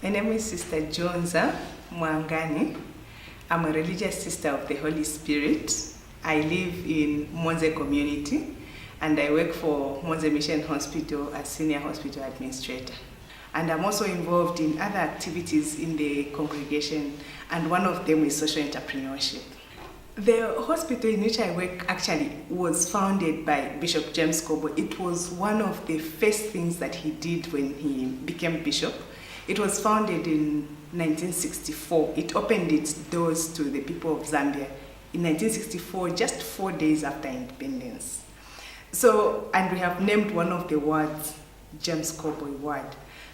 My name is Sister Juunza Mwangani. I'm a religious sister of the Holy Spirit. I live in Monze community and I work for Monze Mission Hospital as Senior Hospital Administrator. And I'm also involved in other activities in the congregation, and one of them is social entrepreneurship. The hospital in which I work actually was founded by Bishop James Kobo. It was one of the first things that he did when he became bishop. It was founded in 1964. It opened its doors to the people of Zambia in 1964, just 4 days after independence. And we have named one of the wards James Kobo Ward.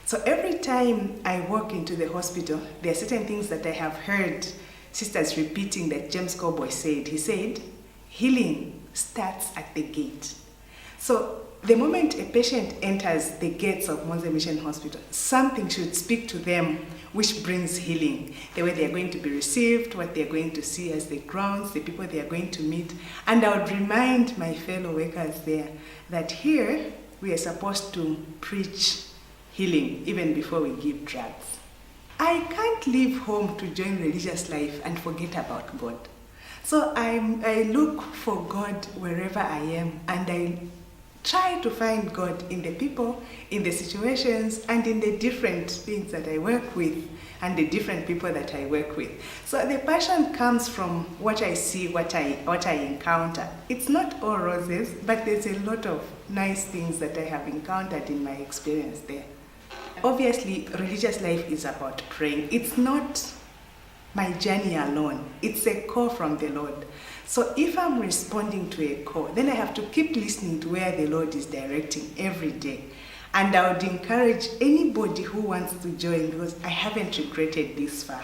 So every time I walk into the hospital, there are certain things that I have heard sisters repeating that James Kobo said. He said, healing starts at the gate. So the moment a patient enters the gates of Monze Mission Hospital, something should speak to them which brings healing. The way they are going to be received, what they are going to see as the grounds, the people they are going to meet. And I would remind my fellow workers there that here we are supposed to preach healing even before we give drugs. I can't leave home to join religious life and forget about God. So I look for God wherever I am, and I try to find God in the people, in the situations, and in the different things that I work with and the different people that I work with. So the passion comes from what I see, what I encounter. It's not all roses, but there's a lot of nice things that I have encountered in my experience there. Obviously, religious life is about praying. It's not my journey alone. It's a call from the Lord. So if I'm responding to a call, then I have to keep listening to where the Lord is directing every day. And I would encourage anybody who wants to join, because I haven't regretted this far.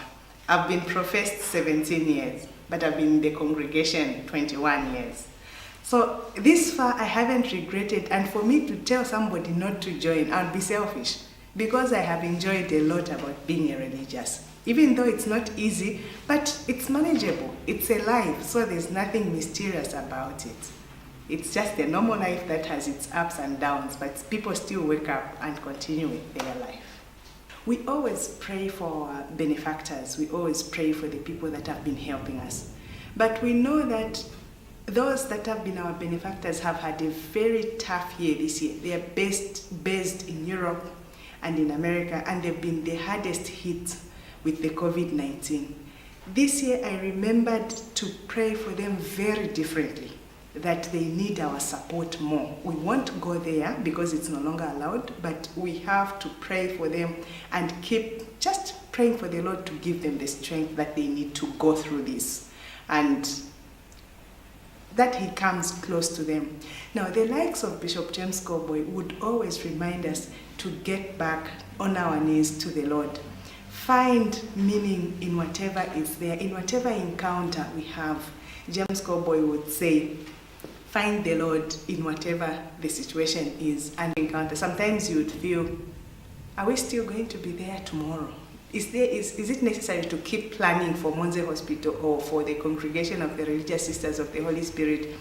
I've been professed 17 years, but I've been in the congregation 21 years. So this far I haven't regretted, and for me to tell somebody not to join, I'll be selfish, because I have enjoyed a lot about being a religious. Even though it's not easy, but it's manageable. It's a life, so there's nothing mysterious about it. It's just a normal life that has its ups and downs, but people still wake up and continue with their life. We always pray for our benefactors. We always pray for the people that have been helping us. But we know that those that have been our benefactors have had a very tough year this year. They are based in Europe and in America, and they've been the hardest hit with the COVID-19. This year I remembered to pray for them very differently, that they need our support more. We won't go there because it's no longer allowed, but we have to pray for them and keep just praying for the Lord to give them the strength that they need to go through this, and that He comes close to them. Now, the likes of Bishop James Kobo would always remind us to get back on our knees to the Lord. Find meaning in whatever is there, in whatever encounter we have. James Kobo would say, find the Lord in whatever the situation is and encounter. Sometimes you would feel, are we still going to be there tomorrow? Is it necessary to keep planning for Monze Hospital or for the congregation of the religious sisters of the Holy Spirit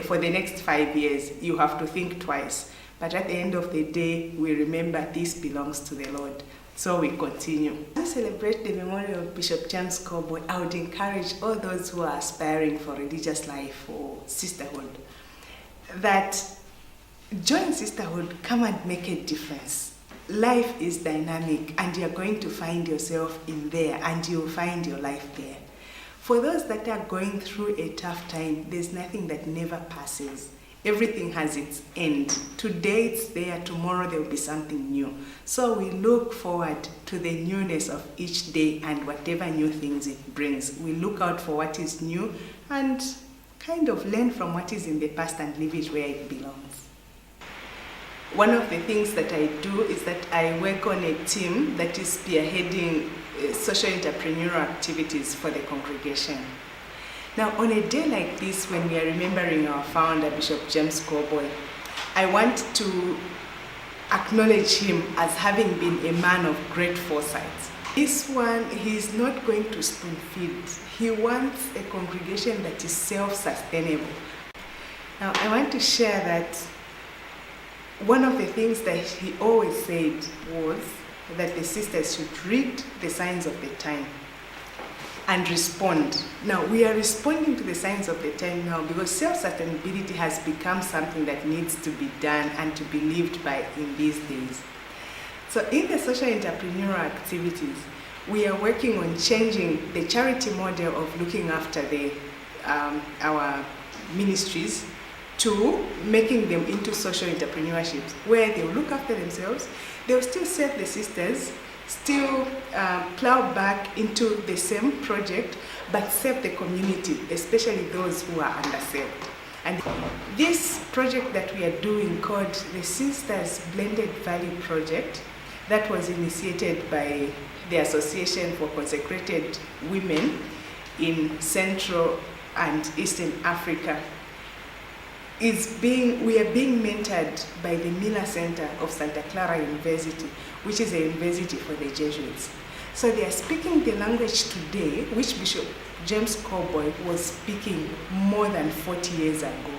for the next 5 years? You have to think twice. But at the end of the day, we remember this belongs to the Lord. So we continue. To celebrate the memory of Bishop James Kobo, I would encourage all those who are aspiring for religious life or sisterhood that join sisterhood, come and make a difference. Life is dynamic, and you're going to find yourself in there, and you'll find your life there. For those that are going through a tough time, there's nothing that never passes. Everything has its end. Today it's there, tomorrow there will be something new. So we look forward to the newness of each day and whatever new things it brings. We look out for what is new and kind of learn from what is in the past and leave it where it belongs. One of the things that I do is that I work on a team that is spearheading social entrepreneurial activities for the congregation. Now, on a day like this, when we are remembering our founder, Bishop James Kobo, I want to acknowledge him as having been a man of great foresight. This one, he's not going to spoon feed. He wants a congregation that is self-sustainable. Now, I want to share that one of the things that he always said was that the sisters should read the signs of the time and respond. Now, we are responding to the signs of the time now because self-sustainability has become something that needs to be done and to be lived by in these days. So in the social entrepreneurial activities, we are working on changing the charity model of looking after our ministries to making them into social entrepreneurships, where they'll look after themselves, they'll still serve the sisters, still plow back into the same project, but serve the community, especially those who are underserved. And this project that we are doing called the Sisters Blended Value Project, that was initiated by the Association for Consecrated Women in Central and Eastern Africa, we are being mentored by the Miller Center of Santa Clara University, which is a university for the Jesuits. So they are speaking the language today, which Bishop James Cowboy was speaking more than 40 years ago.